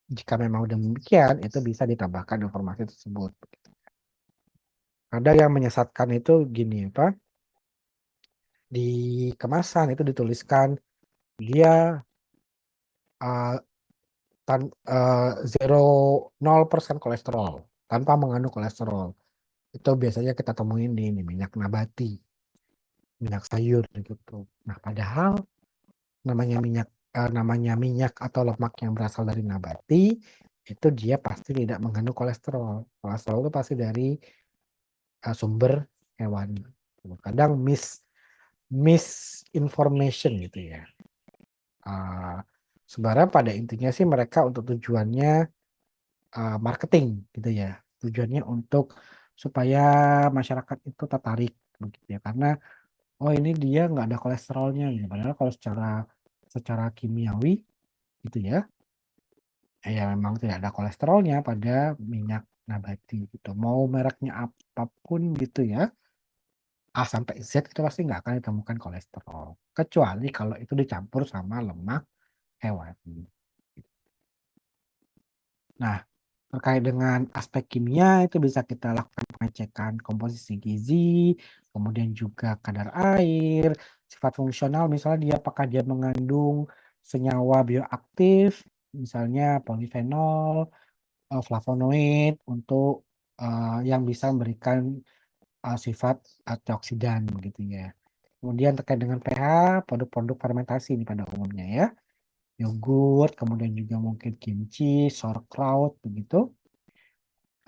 jika memang udah demikian itu bisa ditambahkan informasi tersebut. Ada yang menyesatkan itu gini apa di kemasan itu dituliskan dia zero 0% kolesterol tanpa mengandung kolesterol. Itu biasanya kita temuin di ini, minyak nabati, minyak sayur gitu. Nah, padahal namanya minyak atau lemak yang berasal dari nabati itu dia pasti tidak mengandung kolesterol. Kolesterol itu pasti dari sumber hewani. Kadang misinformation gitu ya. Sebenarnya pada intinya sih mereka untuk tujuannya marketing gitu ya. Tujuannya untuk supaya masyarakat itu tertarik begitu ya. Karena oh ini dia nggak ada kolesterolnya gitu. Padahal kalau secara kimiawi gitu ya, ya memang tidak ada kolesterolnya pada minyak nabati gitu. Mau mereknya apapun gitu ya, A sampai Z itu pasti nggak akan ditemukan kolesterol. Kecuali kalau itu dicampur sama lemak hewani. Nah, terkait dengan aspek kimia itu bisa kita lakukan pengecekan komposisi gizi, kemudian juga kadar air, sifat fungsional misalnya apakah dia mengandung senyawa bioaktif, misalnya polifenol, flavonoid untuk yang bisa memberikan sifat antioksidan begitu ya. Kemudian terkait dengan pH, produk-produk fermentasi ini pada umumnya ya. Yogurt, kemudian juga mungkin kimchi, sauerkraut begitu.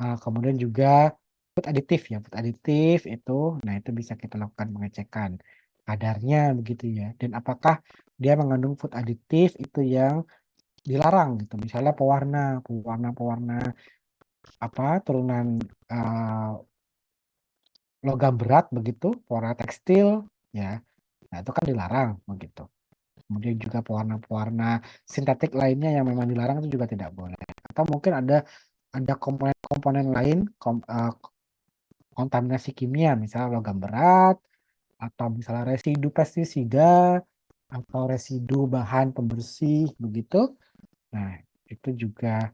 Kemudian juga food aditif ya, food aditif itu, nah itu bisa kita lakukan pengecekan kadarnya begitu ya. Dan apakah dia mengandung food aditif itu yang dilarang gitu, misalnya pewarna apa turunan logam berat begitu, pewarna tekstil ya. Nah itu kan dilarang begitu. Kemudian juga pewarna-pewarna sintetik lainnya yang memang dilarang itu juga tidak boleh. Atau mungkin ada komponen-komponen lain kontaminasi kimia, misalnya logam berat, atau misalnya residu pestisida, atau residu bahan pembersih, begitu. Nah, itu juga,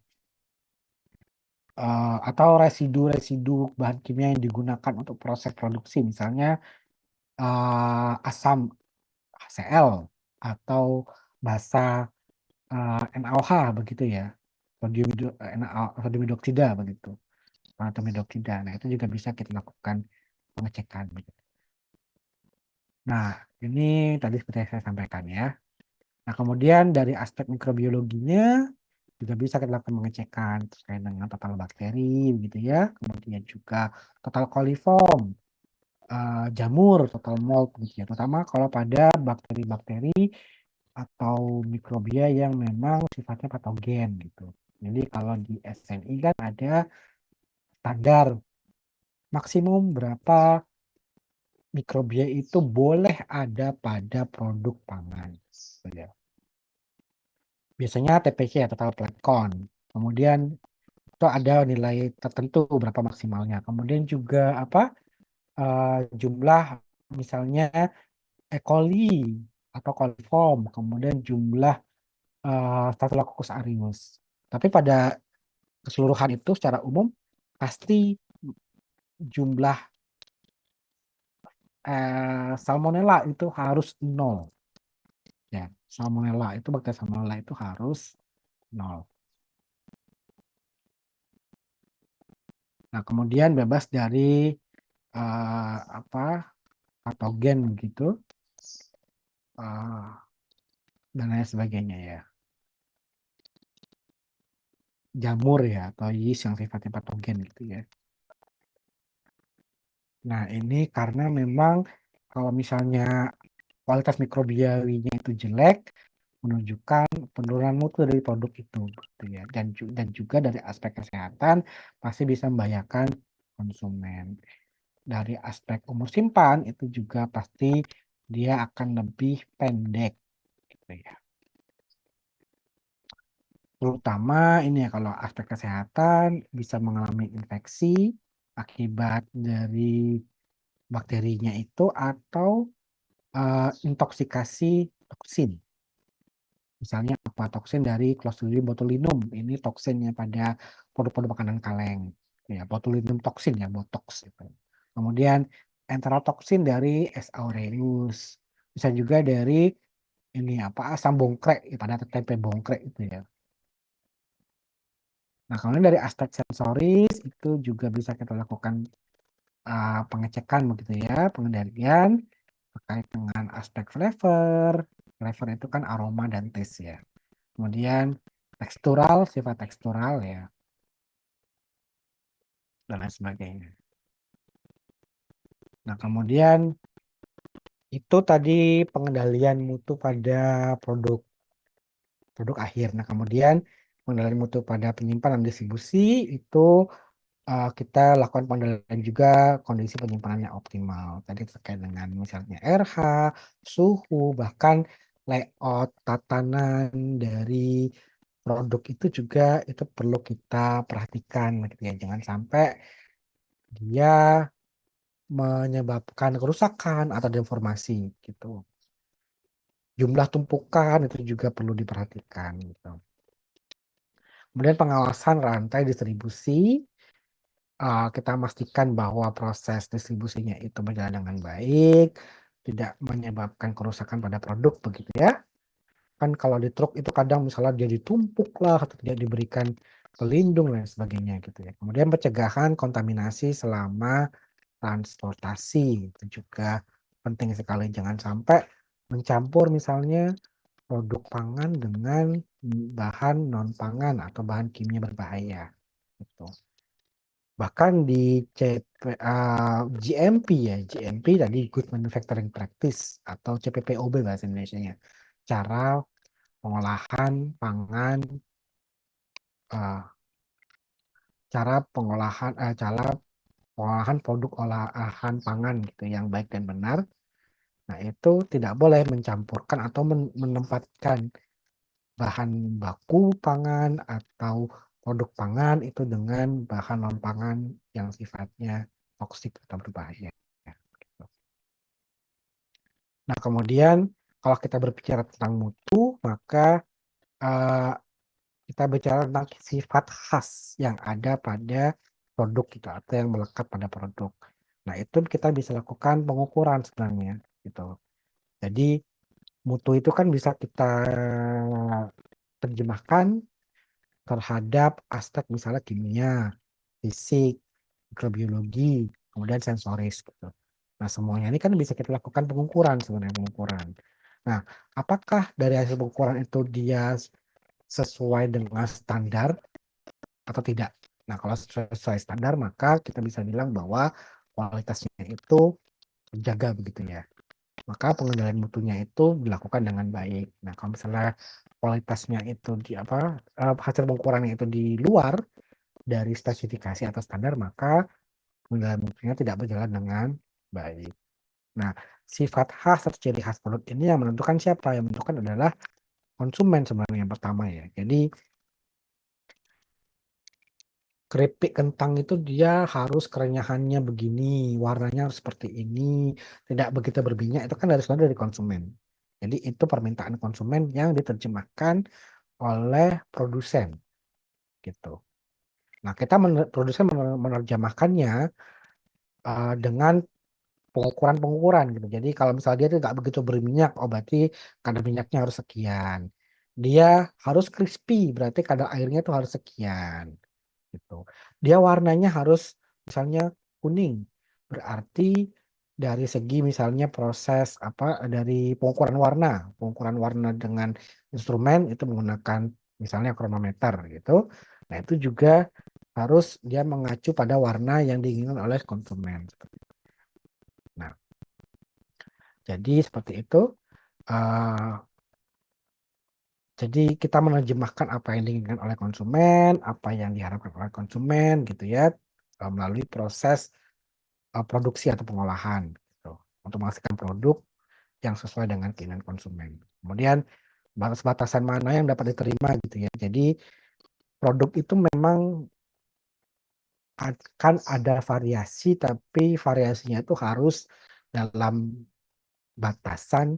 atau residu-residu bahan kimia yang digunakan untuk proses produksi, misalnya asam HCl, atau basa NaOH, begitu ya, sodium hidroksida, begitu, atom hidroksida. Nah, itu juga bisa kita lakukan pengecekan. Nah, ini tadi seperti yang saya sampaikan ya. Nah, kemudian dari aspek mikrobiologinya juga bisa kita lakukan pengecekan terkait dengan total bakteri, begitu ya. Kemudian juga total coliform, jamur, total mold, begitu ya. Terutama kalau pada bakteri-bakteri atau mikrobia yang memang sifatnya patogen gitu. Jadi kalau di SNI kan ada standar maksimum berapa mikrobia itu boleh ada pada produk pangan. Ya. Biasanya TPC ya, total plant count. Kemudian itu ada nilai tertentu berapa maksimalnya. Kemudian juga apa jumlah misalnya E. coli atau coliform. Kemudian jumlah Staphylococcus aureus. Tapi pada keseluruhan itu secara umum pasti jumlah salmonella itu harus 0. Ya, bakteri salmonella itu harus 0. Nah, kemudian bebas dari patogen begitu dan lain sebagainya ya. Jamur ya atau yeast yang sifatnya patogen gitu ya. Nah, ini karena memang kalau misalnya kualitas mikrobiologinya itu jelek, menunjukkan penurunan mutu dari produk itu gitu ya. Dan juga dari aspek kesehatan pasti bisa membahayakan konsumen. Dari aspek umur simpan itu juga pasti dia akan lebih pendek gitu ya. Terutama ini ya kalau aspek kesehatan bisa mengalami infeksi akibat dari bakterinya itu atau intoksikasi toksin. Misalnya apa toksin dari Clostridium botulinum, ini toksinnya pada produk-produk makanan kaleng, ya botulinum toksin ya botox itu. Kemudian enterotoksin dari S. aureus, bisa juga dari ini asam bongkrek ya, pada tempe bongkrek itu ya. Nah, kemudian dari aspek sensoris itu juga bisa kita lakukan pengecekan begitu ya, pengendalian terkait dengan aspek flavor. Flavor itu kan aroma dan taste ya. Kemudian tekstural, sifat tekstural ya, dan lain sebagainya. Nah, kemudian itu tadi pengendalian mutu pada produk produk akhir. Nah, kemudian pengendalian mutu pada penyimpanan dan distribusi itu kita lakukan pengendalian juga kondisi penyimpanannya optimal. Tadi terkait dengan misalnya RH, suhu, bahkan layout tatanan dari produk itu juga itu perlu kita perhatikan gitu ya. Jangan sampai dia menyebabkan kerusakan atau deformasi gitu. Jumlah tumpukan itu juga perlu diperhatikan gitu. Kemudian pengawasan rantai distribusi, kita memastikan bahwa proses distribusinya itu berjalan dengan baik, tidak menyebabkan kerusakan pada produk begitu ya. Kan kalau di truk itu kadang misalnya dia ditumpuk lah atau tidak diberikan pelindung dan sebagainya gitu ya. Kemudian pencegahan kontaminasi selama transportasi itu juga penting sekali. Jangan sampai mencampur misalnya produk pangan dengan bahan non pangan atau bahan kimia berbahaya gitu. Bahkan di GMP ya, GMP tadi Good Manufacturing Practice atau CPPOB bahasa Indonesianya. Cara pengolahan pangan, eh, cara pengolahan produk olahan pangan gitu yang baik dan benar. Nah, itu tidak boleh mencampurkan atau menempatkan bahan baku pangan atau produk pangan itu dengan bahan non pangan yang sifatnya toksik atau berbahaya. Nah, kemudian kalau kita berbicara tentang mutu, maka eh, kita bicara tentang sifat khas yang ada pada produk kita atau yang melekat pada produk. Nah, itu kita bisa lakukan pengukuran sebenarnya gitu. Jadi mutu itu kan bisa kita terjemahkan terhadap aspek misalnya kimia, fisik, mikrobiologi, kemudian sensoris gitu. Nah, semuanya ini kan bisa kita lakukan pengukuran sebenarnya pengukuran. Nah, apakah dari hasil pengukuran itu dia sesuai dengan standar atau tidak? Nah, kalau sesuai standar maka kita bisa bilang bahwa kualitasnya itu terjaga begitu ya. Maka pengendalian mutunya itu dilakukan dengan baik. Nah, kalau misalnya kualitasnya itu di apa hasil pengukurannya itu di luar dari spesifikasi atau standar, maka pengendalian mutunya tidak berjalan dengan baik. Nah, sifat khas atau ciri khas produk ini yang menentukan siapa? Yang menentukan adalah konsumen sebenarnya yang pertama ya. Jadi keripik kentang itu dia harus kerenyahannya begini, warnanya harus seperti ini, tidak begitu berminyak, itu kan sebenarnya dari konsumen. Jadi itu permintaan konsumen yang diterjemahkan oleh produsen gitu. Nah, kita produsen menerjemahkannya dengan pengukuran-pengukuran gitu. Jadi kalau misalnya dia tidak begitu berminyak, oh berarti kadar minyaknya harus sekian. Dia harus crispy, berarti kadar airnya itu harus sekian gitu. Dia warnanya harus misalnya kuning. Berarti dari segi misalnya proses dari pengukuran warna dengan instrumen itu menggunakan misalnya kronometer gitu. Nah, itu juga harus dia mengacu pada warna yang diinginkan oleh konsumen. Nah, jadi seperti itu. Uh, jadi kita menerjemahkan apa yang diinginkan oleh konsumen, apa yang diharapkan oleh konsumen gitu ya, melalui proses produksi atau pengolahan gitu, untuk menghasilkan produk yang sesuai dengan keinginan konsumen. Kemudian batas-batasan mana yang dapat diterima gitu ya. Jadi produk itu memang akan ada variasi, tapi variasinya itu harus dalam batasan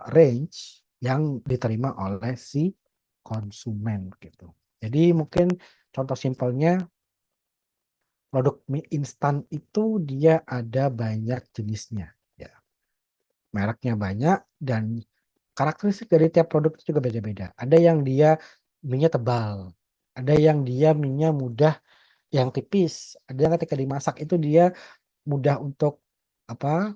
range yang diterima oleh si konsumen gitu. Jadi mungkin contoh simpelnya produk mie instan itu dia ada banyak jenisnya ya. Mereknya banyak dan karakteristik dari tiap produk itu juga beda-beda. Ada yang dia minyak tebal. Ada yang dia minyak mudah yang tipis. Ada yang ketika dimasak itu dia mudah untuk apa?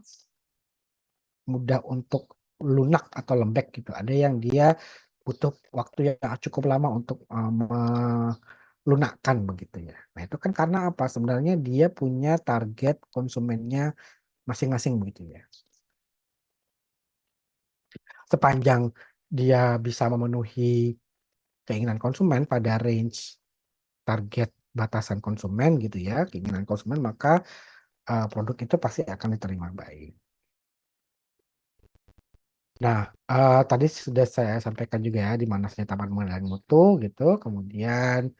Mudah untuk lunak atau lembek gitu. Ada yang dia butuh waktu yang cukup lama untuk melunakkan begitu ya. Nah, itu kan karena apa? Sebenarnya dia punya target konsumennya masing-masing begitu ya. Sepanjang dia bisa memenuhi keinginan konsumen pada range target batasan konsumen gitu ya, keinginan konsumen, maka produk itu pasti akan diterima baik. Nah, tadi sudah saya sampaikan juga ya di mana taman pengendalian mutu gitu. Kemudian,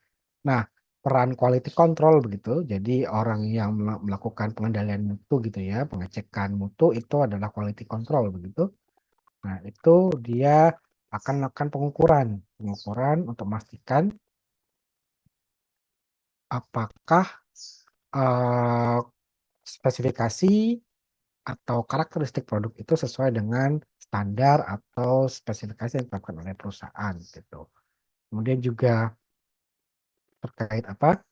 nah peran quality control begitu. Jadi orang yang melakukan pengendalian mutu gitu ya, pengecekan mutu itu adalah quality control begitu. Nah, itu dia akan melakukan pengukuran untuk memastikan apakah eh, spesifikasi atau karakteristik produk itu sesuai dengan standar atau spesifikasi yang ditetapkan oleh perusahaan gitu. Kemudian juga terkait apa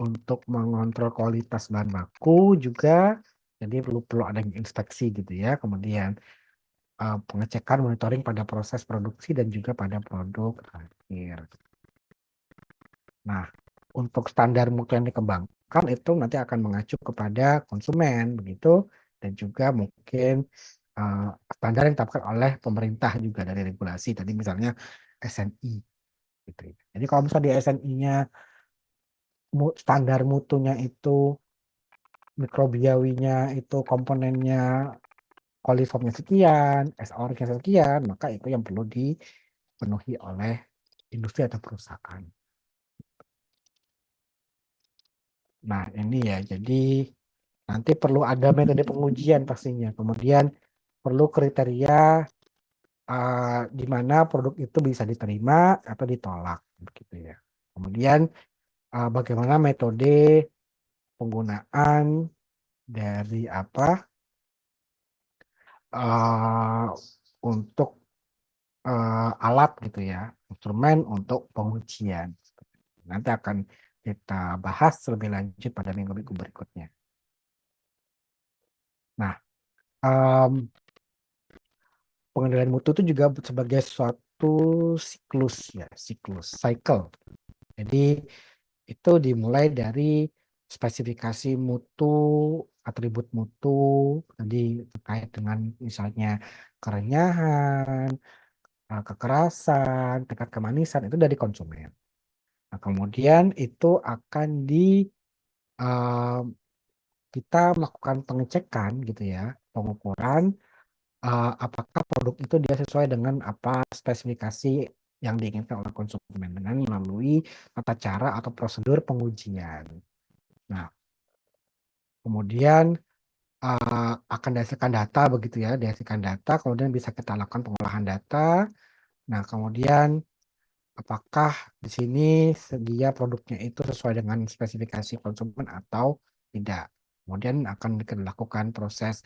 untuk mengontrol kualitas bahan baku juga, jadi perlu adanya inspeksi gitu ya. Kemudian pengecekan monitoring pada proses produksi dan juga pada produk akhir. Nah, untuk standar mutu yang dikembangkan itu nanti akan mengacu kepada konsumen begitu, dan juga mungkin uh, standar yang ditetapkan oleh pemerintah juga dari regulasi tadi misalnya SNI gitu ya. Jadi kalau misalnya di SNI-nya standar mutunya itu mikrobiawinya itu komponennya coliformnya sekian, SOR-nya sekian, maka itu yang perlu dipenuhi oleh industri atau perusahaan. Nah, ini ya, jadi nanti perlu ada metode pengujian pastinya. Kemudian perlu kriteria di mana produk itu bisa diterima atau ditolak, begitu ya. Kemudian bagaimana metode penggunaan dari apa untuk alat gitu ya, instrumen untuk pengujian. Nanti akan kita bahas lebih lanjut pada minggu-minggu berikutnya. Nah, pengendalian mutu itu juga sebagai suatu siklus ya, cycle. Jadi itu dimulai dari spesifikasi mutu, atribut mutu, tadi terkait dengan misalnya kerenyahan, kekerasan, tingkat kemanisan itu dari konsumen. Nah, kemudian itu akan uh, kita melakukan pengecekan gitu ya, pengukuran apakah produk itu dia sesuai dengan apa spesifikasi yang diinginkan oleh konsumen dengan melalui tata cara atau prosedur pengujian. Nah, kemudian akan dihasilkan data begitu ya, dihasilkan data, kemudian bisa kita lakukan pengolahan data. Nah, kemudian apakah di sini dia produknya itu sesuai dengan spesifikasi konsumen atau tidak. Kemudian akan dilakukan proses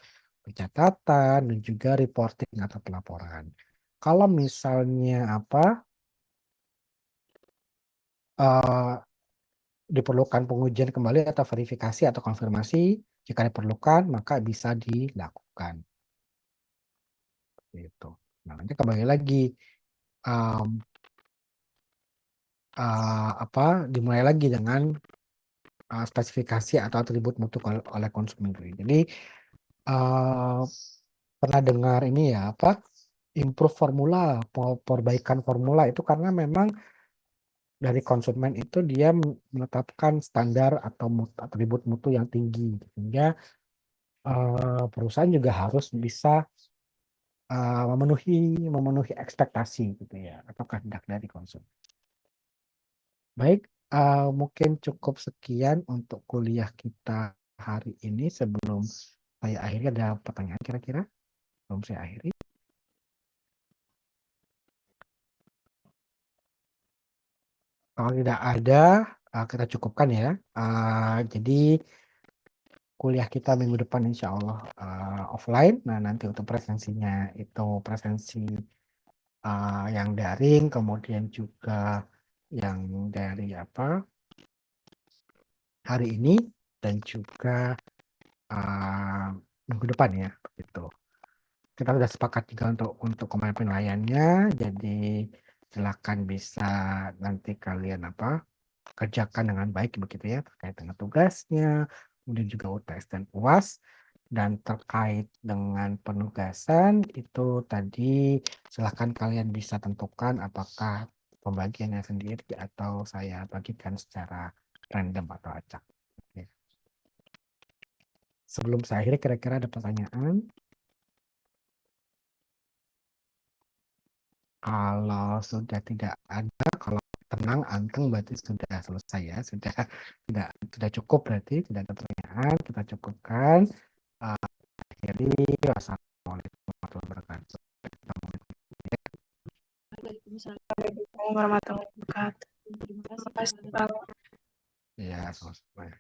pencatatan dan juga reporting atau pelaporan. Kalau misalnya uh, diperlukan pengujian kembali atau verifikasi atau konfirmasi, jika diperlukan maka bisa dilakukan. Gitu. Nah, nanti kembali lagi um, dimulai lagi dengan spesifikasi atau atribut mutu oleh konsumen. Jadi pernah dengar ini ya improve formula, perbaikan formula itu karena memang dari konsumen itu dia menetapkan standar atau atribut mutu yang tinggi sehingga perusahaan juga harus bisa memenuhi ekspektasi gitu ya atau kehendak dari konsumen. Baik, mungkin cukup sekian untuk kuliah kita hari ini. Sebelum saya akhiri, ada pertanyaan kira-kira? Sebelum saya akhiri. Kalau tidak ada, kita cukupkan ya. Jadi kuliah kita minggu depan insya Allah offline. Nah, nanti untuk presensinya itu presensi yang daring, kemudian juga yang dari hari ini dan juga minggu depan ya, begitu. Kita sudah sepakat juga untuk kemarin penilaiannya, jadi silakan bisa nanti kalian kerjakan dengan baik begitu ya terkait dengan tugasnya, kemudian juga UTS dan UAS. Dan terkait dengan penugasan itu tadi silakan kalian bisa tentukan apakah pembagiannya sendiri atau saya bagikan secara random atau acak. Oke. Sebelum saya akhiri kira-kira ada pertanyaan? Kalau sudah tidak ada, kalau tenang, anteng berarti sudah selesai ya, sudah cukup berarti tidak ada pertanyaan, kita cukupkan. Akhiri, wassalamualaikum warahmatullahi wabarakatuh. Waalaikumsalam warahmatullahi wabarakatuh. Terima kasih. Ya, sama-sama.